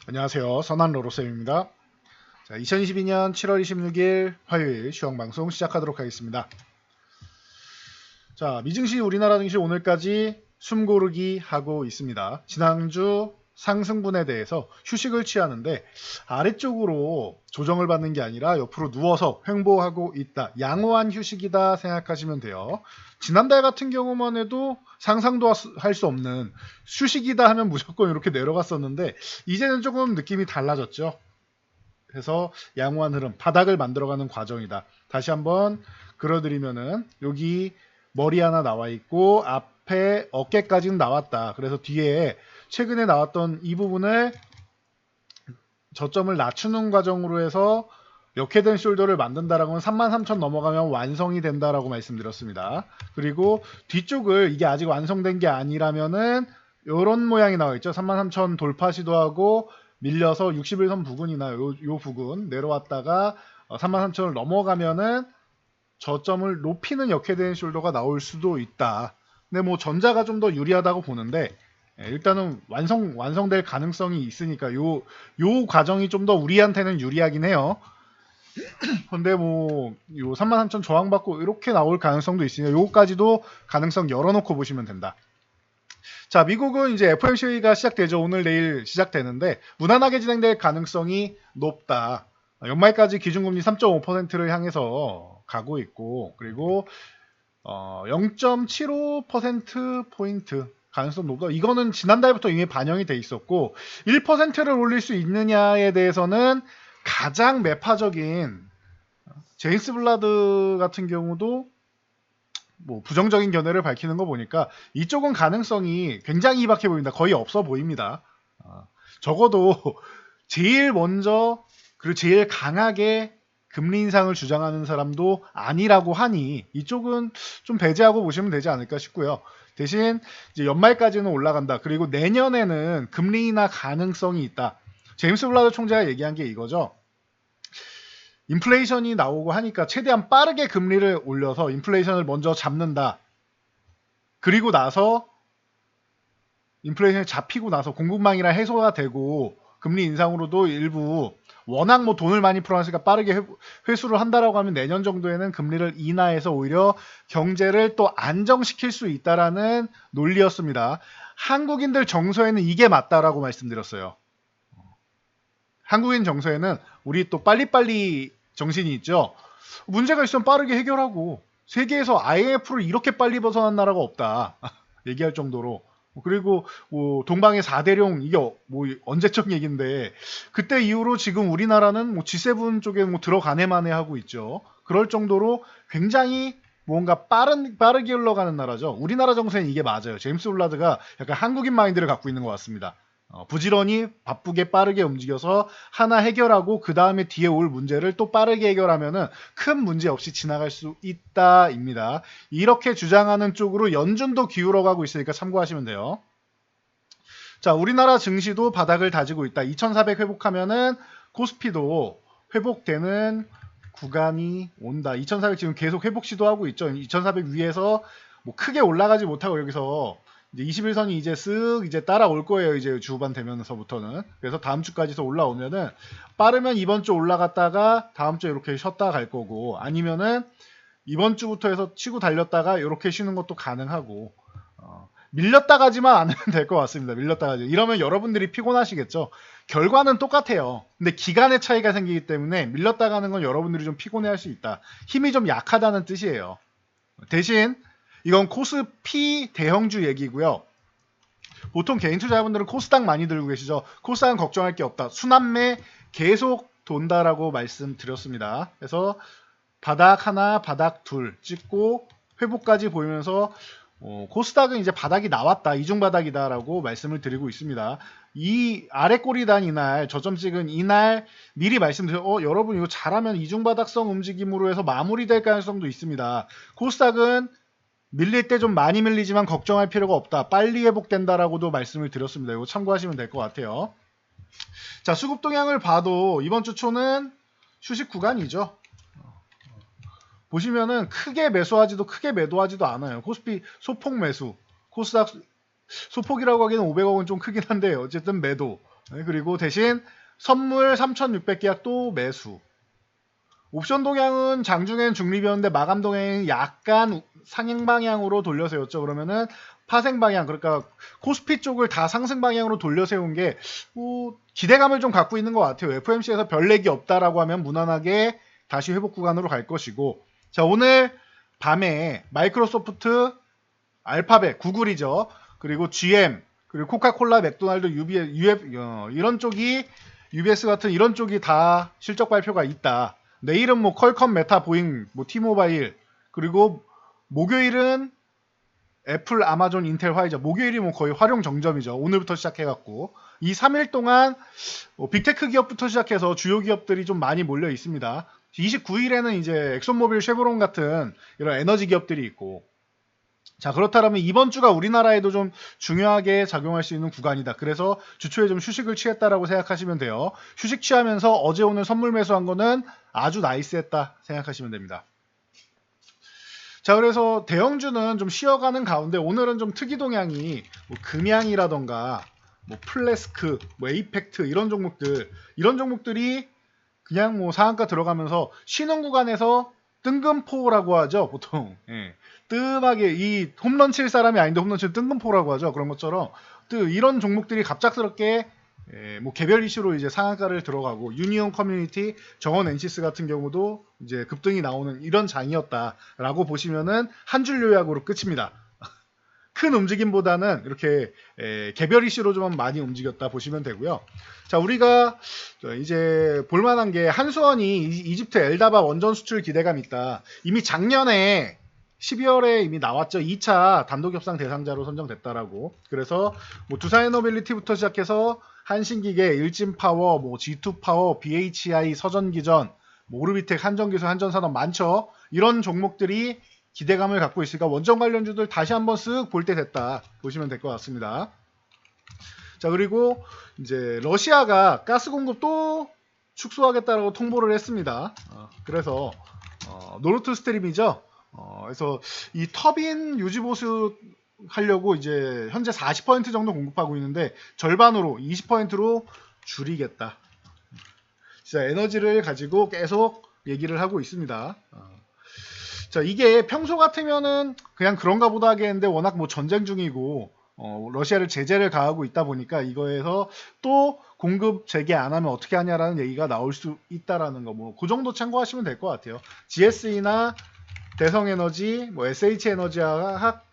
안녕하세요. 선한로로쌤입니다. 자, 2022년 7월 26일 화요일 시황방송 시작하도록 하겠습니다. 자, 미증시 우리나라 증시 오늘까지 숨고르기 하고 있습니다. 지난주 상승분에 대해서 휴식을 취하는데 아래쪽으로 조정을 받는 게 아니라 옆으로 누워서 횡보하고 있다. 양호한 휴식이다 생각하시면 돼요. 지난달 같은 경우만 해도 상상도 할 수 없는 휴식이다 하면 무조건 이렇게 내려갔었는데 이제는 조금 느낌이 달라졌죠. 그래서 양호한 흐름, 바닥을 만들어가는 과정이다. 다시 한번 그려드리면은 여기 머리 하나 나와 있고 앞에 어깨까지는 나왔다. 그래서 뒤에 최근에 나왔던 이 부분을 저점을 낮추는 과정으로 해서 역회된 숄더를 만든다라고 하면 33,000 넘어가면 완성이 된다라고 말씀드렸습니다. 그리고 뒤쪽을 이게 아직 완성된 게 아니라면은 이런 모양이 나와 있죠. 33,000 돌파 시도하고 밀려서 61선 부근이나 요 부근 내려왔다가 33,000을 넘어가면은 저점을 높이는 역회된 숄더가 나올 수도 있다. 근데 뭐 전자가 좀 더 유리하다고 보는데 일단은 완성될 가능성이 있으니까 요 과정이 좀 더 우리한테는 유리하긴 해요. 근데 뭐 요 33,000 저항받고 이렇게 나올 가능성도 있으니까 요거까지도 가능성 열어놓고 보시면 된다. 자, 미국은 이제 FOMC가 시작되죠. 오늘 내일 시작되는데 무난하게 진행될 가능성이 높다. 연말까지 기준금리 3.5%를 향해서 가고 있고 그리고 0.75%포인트 가능성 높다. 이거는 지난달부터 이미 반영이 돼 있었고 1%를 올릴 수 있느냐에 대해서는 가장 매파적인 제임스 블라드 같은 경우도 뭐 부정적인 견해를 밝히는 거 보니까 이쪽은 가능성이 굉장히 희박해 보인다. 거의 없어 보입니다. 적어도 제일 먼저 그리고 제일 강하게 금리 인상을 주장하는 사람도 아니라고 하니 이쪽은 좀 배제하고 보시면 되지 않을까 싶고요. 대신 이제 연말까지는 올라간다. 그리고 내년에는 금리 인하 가능성이 있다. 제임스 블라드 총재가 얘기한 게 이거죠. 인플레이션이 나오고 하니까 최대한 빠르게 금리를 올려서 인플레이션을 먼저 잡는다. 그리고 나서 인플레이션이 잡히고 나서 공급망이랑 해소가 되고 금리 인상으로도 일부 워낙 뭐 돈을 많이 풀어놨으니까 빠르게 회수를 한다라고 하면 내년 정도에는 금리를 인하해서 오히려 경제를 또 안정시킬 수 있다라는 논리였습니다. 한국인들 정서에는 이게 맞다라고 말씀드렸어요. 한국인 정서에는 우리 또 빨리빨리 정신이 있죠. 문제가 있으면 빠르게 해결하고 세계에서 IMF를 이렇게 빨리 벗어난 나라가 없다. 얘기할 정도로. 그리고 뭐 동방의 4대령 이게 뭐 언제적 얘기인데 그때 이후로 지금 우리나라는 뭐 G7 쪽에 뭐 들어가네만에 하고 있죠. 그럴 정도로 굉장히 뭔가 빠르게 흘러가는 나라죠. 우리나라 정서는 이게 맞아요. 제임스 블라드가 약간 한국인 마인드를 갖고 있는 것 같습니다. 부지런히 바쁘게 빠르게 움직여서 하나 해결하고 그 다음에 뒤에 올 문제를 또 빠르게 해결하면은 큰 문제 없이 지나갈 수 있다입니다. 이렇게 주장하는 쪽으로 연준도 기울어가고 있으니까 참고하시면 돼요. 자, 우리나라 증시도 바닥을 다지고 있다. 2400 회복하면은 코스피도 회복되는 구간이 온다. 2400 지금 계속 회복 시도하고 있죠. 2400 위에서 뭐 크게 올라가지 못하고 여기서 이제 21선이 이제 쓱 이제 따라올 거예요. 이제 주후반 되면서부터는. 그래서 다음 주까지서 올라오면은 빠르면 이번 주 올라갔다가 다음 주에 이렇게 쉬었다 갈 거고 아니면은 이번 주부터 해서 치고 달렸다가 이렇게 쉬는 것도 가능하고 밀렸다 가지만 않으면 될 것 같습니다. 밀렸다 가지. 이러면 여러분들이 피곤하시겠죠. 결과는 똑같아요. 근데 기간의 차이가 생기기 때문에 밀렸다 가는 건 여러분들이 좀 피곤해할 수 있다. 힘이 좀 약하다는 뜻이에요. 대신 이건 코스피 대형주 얘기고요. 보통 개인 투자자분들은 코스닥 많이 들고 계시죠. 코스닥은 걱정할 게 없다. 순환매 계속 돈다라고 말씀드렸습니다. 그래서 바닥 하나, 바닥 둘 찍고 회복까지 보이면서 코스닥은 이제 바닥이 나왔다. 이중바닥이다라고 말씀을 드리고 있습니다. 이 아래 꼬리단 이날 저점 찍은 이날 미리 말씀드려 여러분 이거 잘하면 이중바닥성 움직임으로 해서 마무리될 가능성도 있습니다. 코스닥은 밀릴 때 좀 많이 밀리지만 걱정할 필요가 없다. 빨리 회복된다라고도 말씀을 드렸습니다. 이거 참고하시면 될 것 같아요. 자, 수급 동향을 봐도 이번 주 초는 휴식 구간이죠. 보시면은 크게 매수하지도 크게 매도하지도 않아요. 코스피 소폭 매수, 코스닥 소폭이라고 하기는 500억은 좀 크긴 한데 어쨌든 매도. 네, 그리고 대신 선물 3,600계약 또 매수. 옵션 동향은 장중엔 중립이었는데 마감 동향이 약간 상행 방향으로 돌려 세웠죠. 그러면은 파생 방향, 그러니까 코스피 쪽을 다 상승 방향으로 돌려 세운 게 기대감을 좀 갖고 있는 것 같아요. FOMC에서 별 얘기 없다라고 하면 무난하게 다시 회복 구간으로 갈 것이고, 자, 오늘 밤에 마이크로소프트, 알파벳, 구글이죠. 그리고 GM, 그리고 코카콜라, 맥도날드, 이런 쪽이 UBS 같은 이런 쪽이 다 실적 발표가 있다. 내일은 뭐 퀄컴, 메타, 보잉, 뭐 티모바일, 그리고 목요일은 애플, 아마존, 인텔, 화이자. 목요일이 뭐 거의 활용 정점이죠. 오늘부터 시작해갖고 이 3일 동안 빅테크 기업부터 시작해서 주요 기업들이 좀 많이 몰려 있습니다. 29일에는 이제 엑손모빌, 쉐보론 같은 이런 에너지 기업들이 있고, 자, 그렇다면 이번 주가 우리나라에도 좀 중요하게 작용할 수 있는 구간이다. 그래서 주초에 좀 휴식을 취했다라고 생각하시면 돼요. 휴식 취하면서 어제 오늘 선물 매수한 거는 아주 나이스했다 생각하시면 됩니다. 자, 그래서 대형주는 좀 쉬어가는 가운데 오늘은 좀 특이 동향이 뭐 금양이라던가 뭐 플래스크, 뭐 에이펙트 이런 종목들이 그냥 뭐 상한가 들어가면서 쉬는 구간에서 뜬금포라고 하죠, 보통. 예. 뜸하게 이 홈런 칠 사람이 아닌데 홈런 칠 뜬금포라고 하죠. 그런 것처럼 이런 종목들이 갑작스럽게 뭐 개별 이슈로 이제 상한가를 들어가고, 유니온 커뮤니티, 정원 엔시스 같은 경우도 이제 급등이 나오는 이런 장이었다라고 보시면은 한 줄 요약으로 끝입니다. 큰 움직임보다는 이렇게 개별 이슈로 좀 많이 움직였다 보시면 되고요. 자, 우리가 이제 볼만한 게 한수원이 이집트 엘다바 원전 수출 기대감 있다. 이미 작년에 12월에 이미 나왔죠. 2차 단독 협상 대상자로 선정됐다라고. 그래서 뭐 두산에너빌리티부터 시작해서 한신기계, 일진파워, 뭐 G2파워, BHI, 서전기전, 뭐 오르비텍, 한전기술, 한전산업 많죠. 이런 종목들이 기대감을 갖고 있으니까 원전 관련주들 다시 한번 쓱 볼 때 됐다 보시면 될 것 같습니다. 자, 그리고 이제 러시아가 가스 공급 또 축소하겠다라고 통보를 했습니다. 그래서 노르트 스트림이죠. 그래서 이 터빈 유지 보수 하려고 이제 현재 40% 정도 공급하고 있는데 절반으로 20%로 줄이겠다. 진짜 에너지를 가지고 계속 얘기를 하고 있습니다. 자, 이게 평소 같으면은 그냥 그런가 보다 하겠는데 워낙 뭐 전쟁 중이고 러시아를 제재를 가하고 있다 보니까 이거에서 또 공급 재개 안 하면 어떻게 하냐라는 얘기가 나올 수 있다라는 거, 뭐 그 정도 참고하시면 될 것 같아요. GSE나 대성에너지, 뭐 SH에너지화학,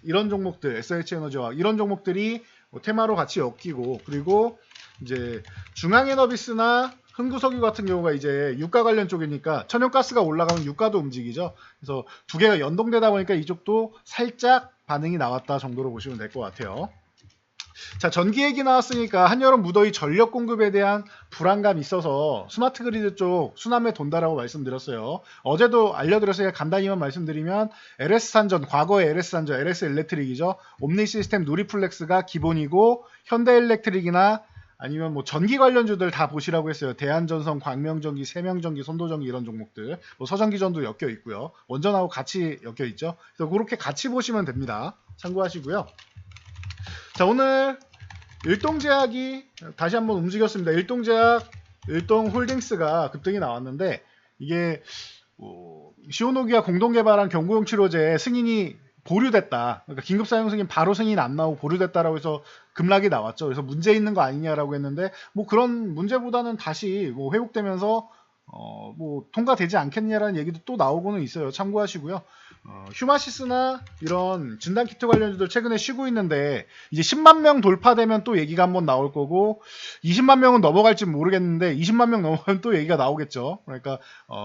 이런 종목들, SH에너지화학 이런 종목들이 뭐 테마로 같이 엮이고, 그리고 이제 중앙에너비스나 흥구석유 같은 경우가 이제 유가 관련 쪽이니까 천연가스가 올라가면 유가도 움직이죠. 그래서 두 개가 연동되다 보니까 이쪽도 살짝 반응이 나왔다 정도로 보시면 될 것 같아요. 자, 전기 얘기 나왔으니까 한여름 무더위 전력 공급에 대한 불안감이 있어서 스마트 그리드 쪽 수남에 돈다라고 말씀드렸어요. 어제도 알려드렸으니까 간단히만 말씀드리면 LS산전, 과거의 LS산전, LS엘렉트릭이죠. 옴니 시스템, 누리플렉스가 기본이고 현대엘렉트릭이나 아니면 뭐 전기 관련주들 다 보시라고 했어요. 대한전선, 광명전기, 세명전기, 선도전기 이런 종목들. 뭐 서전기전도 엮여 있고요. 원전하고 같이 엮여 있죠. 그래서 그렇게 같이 보시면 됩니다. 참고하시고요. 자, 오늘 일동제약이 다시 한번 움직였습니다. 일동제약, 일동홀딩스가 급등이 나왔는데 이게 시오노기와 공동개발한 경구용 치료제 승인이 보류됐다. 그러니까 긴급 사용 승인 바로 승인 안 나오고 보류됐다라고 해서 급락이 나왔죠. 그래서 문제 있는 거 아니냐라고 했는데 뭐 그런 문제보다는 다시 뭐 회복되면서 뭐 통과되지 않겠냐라는 얘기도 또 나오고는 있어요. 참고하시고요. 휴마시스나 이런 진단키트 관련주들 최근에 쉬고 있는데 이제 10만 명 돌파되면 또 얘기가 한번 나올 거고, 20만 명은 넘어갈지 모르겠는데 20만 명 넘어가면 또 얘기가 나오겠죠. 그러니까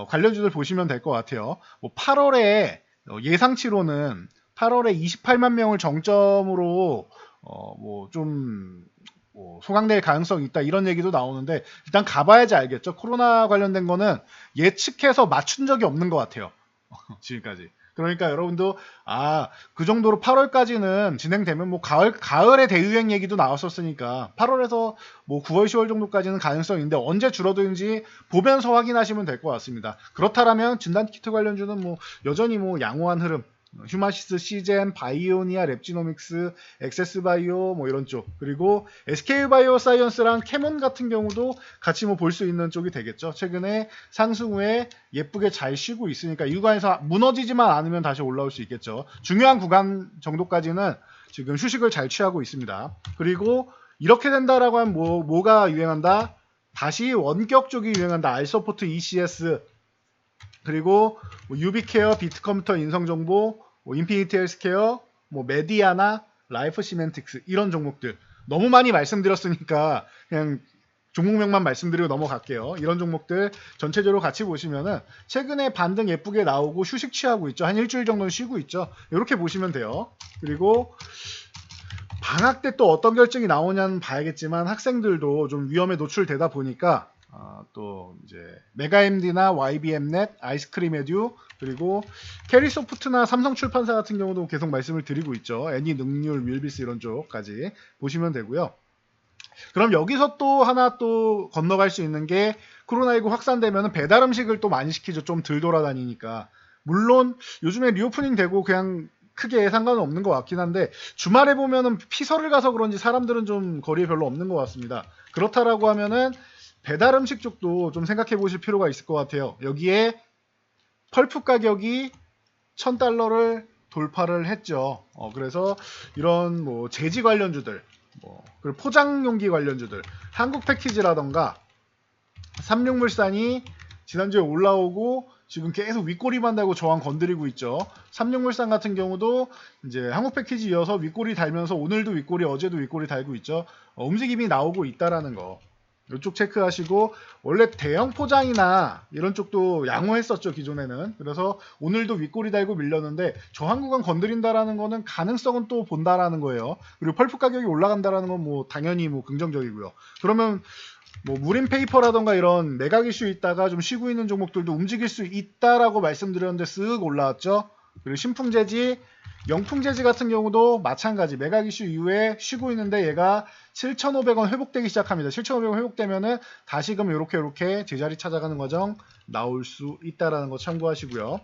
관련주들 보시면 될 것 같아요. 뭐 8월에 예상치로는 8월에 28만 명을 정점으로 소강될 가능성이 있다 이런 얘기도 나오는데 일단 가봐야지 알겠죠. 코로나 관련된 거는 예측해서 맞춘 적이 없는 것 같아요. 지금까지. 그러니까 여러분도 그 정도로 8월까지는 진행되면 뭐 가을에 대유행 얘기도 나왔었으니까 8월에서 뭐 9월 10월 정도까지는 가능성이 있는데 언제 줄어드는지 보면서 확인하시면 될 것 같습니다. 그렇다면 진단키트 관련주는 뭐 여전히 뭐 양호한 흐름, 휴마시스, 시젠, 바이오니아, 랩지노믹스, 엑세스바이오 뭐 이런 쪽, 그리고 SK바이오 사이언스랑 캐몬 같은 경우도 같이 뭐 볼 수 있는 쪽이 되겠죠. 최근에 상승 후에 예쁘게 잘 쉬고 있으니까 이 구간에서 무너지지만 않으면 다시 올라올 수 있겠죠. 중요한 구간 정도까지는 지금 휴식을 잘 취하고 있습니다. 그리고 이렇게 된다라고 하면 뭐가 유행한다? 다시 원격 쪽이 유행한다. 알서포트, ECS, 그리고 뭐 유비케어, 비트컴퓨터 인성정보, 뭐 인피니티 헬스케어, 뭐 메디아나 라이프 시멘틱스 이런 종목들 너무 많이 말씀드렸으니까 그냥 종목명만 말씀드리고 넘어갈게요. 이런 종목들 전체적으로 같이 보시면은 최근에 반등 예쁘게 나오고 휴식 취하고 있죠. 한 일주일 정도는 쉬고 있죠. 이렇게 보시면 돼요. 그리고 방학 때 또 어떤 결정이 나오냐는 봐야겠지만 학생들도 좀 위험에 노출되다 보니까 또 이제 메가MD나 YBM넷, 아이스크림 에듀, 그리고 캐리소프트나 삼성출판사 같은 경우도 계속 말씀을 드리고 있죠. 애니능률, 뮤비스 이런 쪽까지 보시면 되고요. 그럼 여기서 또 하나 또 건너갈 수 있는 게 코로나19 확산되면 배달 음식을 또 많이 시키죠. 좀 덜 돌아다니니까. 물론 요즘에 리오프닝 되고 그냥 크게 상관은 없는 것 같긴 한데 주말에 보면은 피서를 가서 그런지 사람들은 좀 거리에 별로 없는 것 같습니다. 그렇다라고 하면은 배달 음식 쪽도 좀 생각해 보실 필요가 있을 것 같아요. 여기에 펄프 가격이 $1,000를 돌파를 했죠. 그래서 이런 뭐 제지 관련주들, 그리고 포장용기 관련주들, 한국 패키지라던가 삼육물산이 지난주에 올라오고 지금 계속 윗꼬리만 달고 저항 건드리고 있죠. 삼육물산 같은 경우도 이제 한국 패키지 이어서 윗꼬리 달면서 오늘도 윗꼬리, 어제도 윗꼬리 달고 있죠. 움직임이 나오고 있다라는 거. 이쪽 체크하시고 원래 대형 포장이나 이런 쪽도 양호했었죠 기존에는. 그래서 오늘도 윗꼬리 달고 밀렸는데 저항 구간 건드린다라는 거는 가능성은 또 본다라는 거예요. 그리고 펄프 가격이 올라간다라는 건 뭐 당연히 뭐 긍정적이고요. 그러면 뭐 무림페이퍼라던가 이런 매각 이슈 있다가 좀 쉬고 있는 종목들도 움직일 수 있다라고 말씀드렸는데 쓱 올라왔죠. 그리고 신풍재지, 영풍재지 같은 경우도 마찬가지 매각 이슈 이후에 쉬고 있는데 얘가 7,500원 회복되기 시작합니다. 7,500원 회복되면은 다시금 이렇게 제자리 찾아가는 과정 나올 수 있다라는 거 참고하시고요.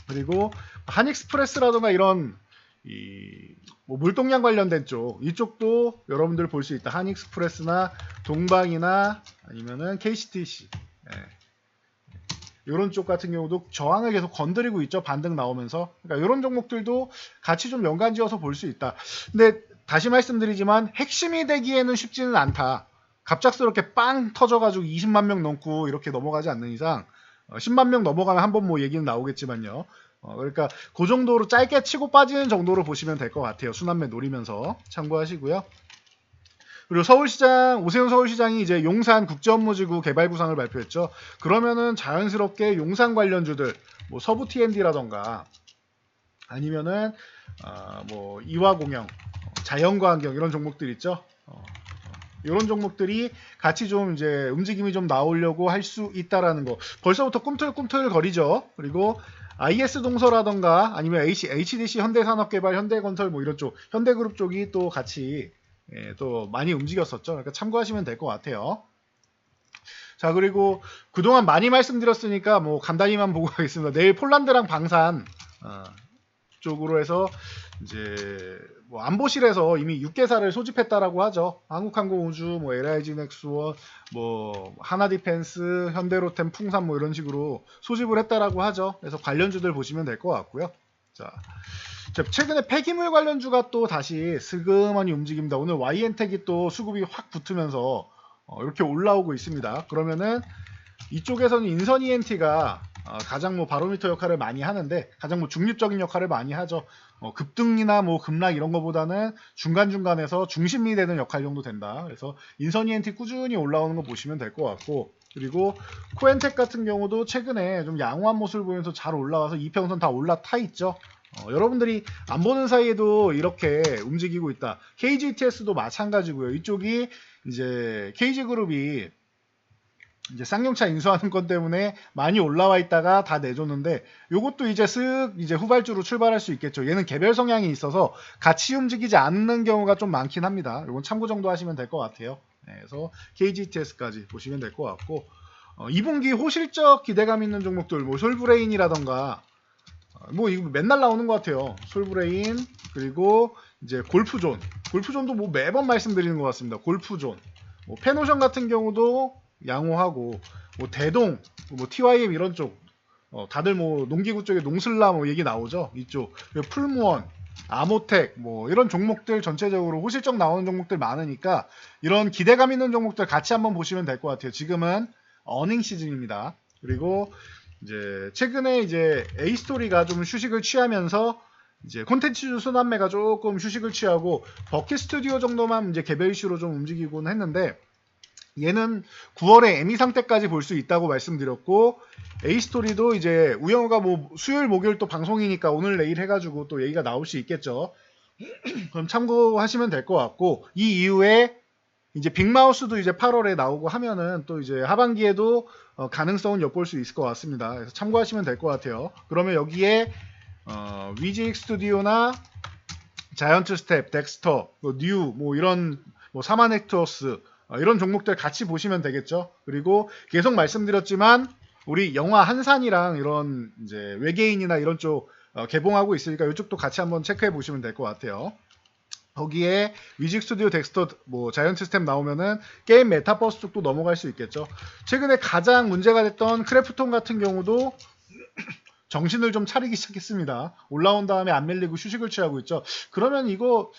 그리고 한익스프레스라던가 이런 뭐 물동량 관련된 쪽 이쪽도 여러분들 볼 수 있다. 한익스프레스나 동방이나 아니면은 KCTC 이런 쪽 같은 경우도 저항을 계속 건드리고 있죠. 반등 나오면서. 그러니까 이런 종목들도 같이 좀 연관지어서 볼 수 있다. 근데 다시 말씀드리지만 핵심이 되기에는 쉽지는 않다. 갑작스럽게 빵 터져가지고 20만 명 넘고 이렇게 넘어가지 않는 이상 10만 명 넘어가면 한번 뭐 얘기는 나오겠지만요. 그러니까 그 정도로 짧게 치고 빠지는 정도로 보시면 될 것 같아요. 순환매 노리면서 참고하시고요. 그리고 서울시장, 오세훈 서울시장이 이제 용산 국제업무지구 개발 구상을 발표했죠. 그러면은 자연스럽게 용산 관련주들, 뭐 서부 T&D라던가 아니면은 뭐 이화공영, 자연과환경 이런 종목들 있죠. 이런 종목들이 같이 좀 이제 움직임이 좀 나오려고 할 수 있다라는 거. 벌써부터 꿈틀꿈틀 거리죠. 그리고 IS 동서라던가 아니면 HDC 현대산업개발, 현대건설 뭐 이런 쪽, 현대그룹 쪽이 또 같이 또 많이 움직였었죠. 그러니까 참고하시면 될 것 같아요. 자, 그리고 그동안 많이 말씀드렸으니까 뭐 간단히만 보고 가겠습니다. 내일 폴란드랑 방산 쪽으로 해서 이제 뭐 안보실에서 이미 6개사를 소집했다라고 하죠. 한국항공우주, 뭐 LIG 넥스원, 뭐 하나디펜스, 현대로템, 풍산 뭐 이런 식으로 소집을 했다라고 하죠. 그래서 관련주들 보시면 될 것 같고요. 자, 최근에 폐기물 관련주가 또 다시 스그머니 움직입니다. 오늘 YN텍이 또 수급이 확 붙으면서 이렇게 올라오고 있습니다. 그러면은 이쪽에서는 인선 ENT가 가장 뭐 바로미터 역할을 많이 하는데 가장 뭐 중립적인 역할을 많이 하죠. 급등이나 뭐 급락 이런 거보다는 중간중간에서 중심이 되는 역할 정도 된다. 그래서 인선 ENT 꾸준히 올라오는 거 보시면 될 것 같고, 그리고 코엔텍 같은 경우도 최근에 좀 양호한 모습을 보면서 잘 올라와서 이평선 다 올라타 있죠. 여러분들이 안 보는 사이에도 이렇게 움직이고 있다. KGTS도 마찬가지고요. 이쪽이 이제 KG그룹이 이제 쌍용차 인수하는 것 때문에 많이 올라와 있다가 다 내줬는데 요것도 이제 쓱 이제 후발주로 출발할 수 있겠죠. 얘는 개별 성향이 있어서 같이 움직이지 않는 경우가 좀 많긴 합니다. 요건 참고 정도 하시면 될 것 같아요. 그래서 KGTS까지 보시면 될 것 같고 2분기 호실적 기대감 있는 종목들 뭐 솔브레인이라던가 뭐 이거 맨날 나오는 것 같아요. 솔브레인 그리고 이제 골프존. 골프존도 뭐 매번 말씀드리는 것 같습니다. 골프존. 뭐 페노션 같은 경우도 양호하고 뭐 대동, 뭐 TYM 이런 쪽 다들 뭐 농기구 쪽에 농슬라 뭐 얘기 나오죠. 이쪽 풀무원, 아모텍 뭐 이런 종목들 전체적으로 호실적 나오는 종목들 많으니까 이런 기대감 있는 종목들 같이 한번 보시면 될 것 같아요. 지금은 어닝 시즌입니다. 그리고 이제 최근에 이제 A스토리가 좀 휴식을 취하면서 이제 콘텐츠 순환매가 조금 휴식을 취하고 버킷 스튜디오 정도만 이제 개별 이슈로 좀 움직이곤 했는데 얘는 9월에 에미 상태까지 볼 수 있다고 말씀드렸고 A스토리도 이제 우영우가 뭐 수요일 목요일 또 방송이니까 오늘 내일 해가지고 또 얘기가 나올 수 있겠죠. 그럼 참고하시면 될 것 같고 이 이후에 이제 빅마우스도 이제 8월에 나오고 하면은 또 이제 하반기에도 가능성은 엿볼 수 있을 것 같습니다. 그래서 참고하시면 될 것 같아요. 그러면 여기에 위직 스튜디오나 자이언트 스텝, 덱스터, 뉴, 뭐 이런 뭐 사마넥투어스 이런 종목들 같이 보시면 되겠죠. 그리고 계속 말씀드렸지만 우리 영화 한산이랑 이런 이제 외계인이나 이런 쪽 개봉하고 있으니까 이쪽도 같이 한번 체크해 보시면 될 것 같아요. 거기에 위직 스튜디오 덱스터 뭐 자이언트 스텝 나오면은 게임 메타버스 쪽도 넘어갈 수 있겠죠. 최근에 가장 문제가 됐던 크래프톤 같은 경우도 정신을 좀 차리기 시작했습니다. 올라온 다음에 안 밀리고 휴식을 취하고 있죠. 그러면 이거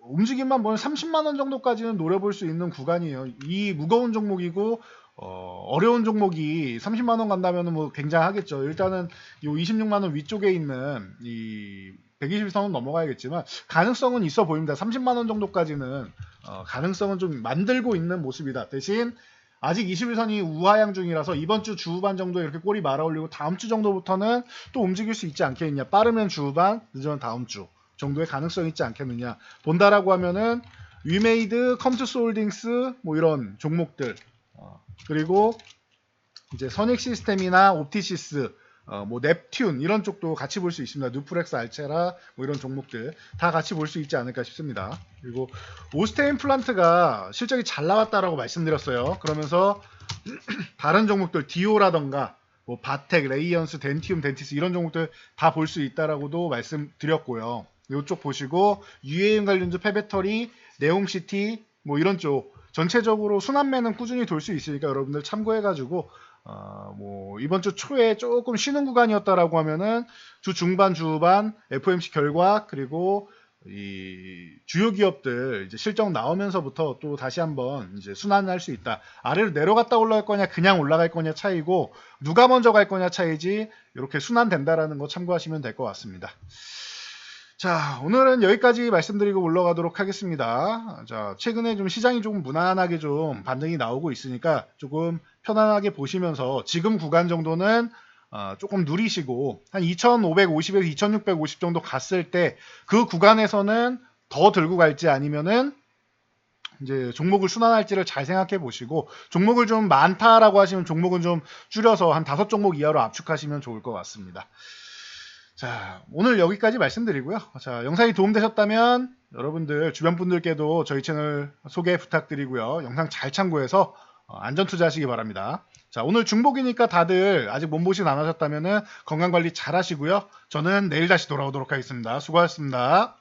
움직임만 보면 30만 원 정도까지는 노려볼 수 있는 구간이에요. 이 무거운 종목이고 어려운 종목이 30만 원 간다면 뭐 굉장하겠죠. 일단은 이 26만 원 위쪽에 있는 이 120선은 넘어가야겠지만 가능성은 있어 보입니다. 30만 원 정도까지는 가능성은 좀 만들고 있는 모습이다. 대신 아직 21선이 우하향 중이라서 이번 주 주후반 정도에 이렇게 꼬리 말아 올리고 다음 주 정도부터는 또 움직일 수 있지 않겠느냐. 빠르면 주후반, 늦으면 다음 주 정도의 가능성이 있지 않겠느냐. 본다라고 하면은 위메이드, 컴투스 홀딩스 뭐 이런 종목들 그리고 이제 선익 시스템이나 옵티시스 뭐 넵튠 이런 쪽도 같이 볼 수 있습니다. 누프렉스 알체라 뭐 이런 종목들 다 같이 볼 수 있지 않을까 싶습니다. 그리고 오스테인 플란트가 실적이 잘 나왔다라고 말씀드렸어요. 그러면서 다른 종목들 디오라던가 뭐 바텍, 레이언스, 덴티움, 덴티스 이런 종목들 다 볼 수 있다라고도 말씀드렸고요. 이쪽 보시고 유해인 관련주 폐배터리, 네옴시티 뭐 이런 쪽 전체적으로 순환매는 꾸준히 돌 수 있으니까 여러분들 참고해가지고 뭐 이번 주 초에 조금 쉬는 구간이었다라고 하면은 주 중반, 주 후반 FOMC 결과 그리고 이 주요 기업들 이제 실적 나오면서부터 또 다시 한번 이제 순환할 수 있다. 아래로 내려갔다 올라갈 거냐, 그냥 올라갈 거냐 차이고 누가 먼저 갈 거냐 차이지 이렇게 순환된다라는 거 참고하시면 될 것 같습니다. 자, 오늘은 여기까지 말씀드리고 올라가도록 하겠습니다. 자, 최근에 좀 시장이 조금 무난하게 좀 반등이 나오고 있으니까 조금 편안하게 보시면서 지금 구간 정도는 조금 누리시고 한 2550에서 2650 정도 갔을 때 그 구간에서는 더 들고 갈지 아니면은 이제 종목을 순환할지를 잘 생각해 보시고 종목을 좀 많다라고 하시면 종목은 좀 줄여서 한 5종목 이하로 압축하시면 좋을 것 같습니다. 자, 오늘 여기까지 말씀드리고요. 자, 영상이 도움되셨다면 여러분들 주변 분들께도 저희 채널 소개 부탁드리고요. 영상 잘 참고해서 안전 투자하시기 바랍니다. 자, 오늘 중복이니까 다들 아직 몸보신 안 하셨다면 건강관리 잘 하시고요. 저는 내일 다시 돌아오도록 하겠습니다. 수고하셨습니다.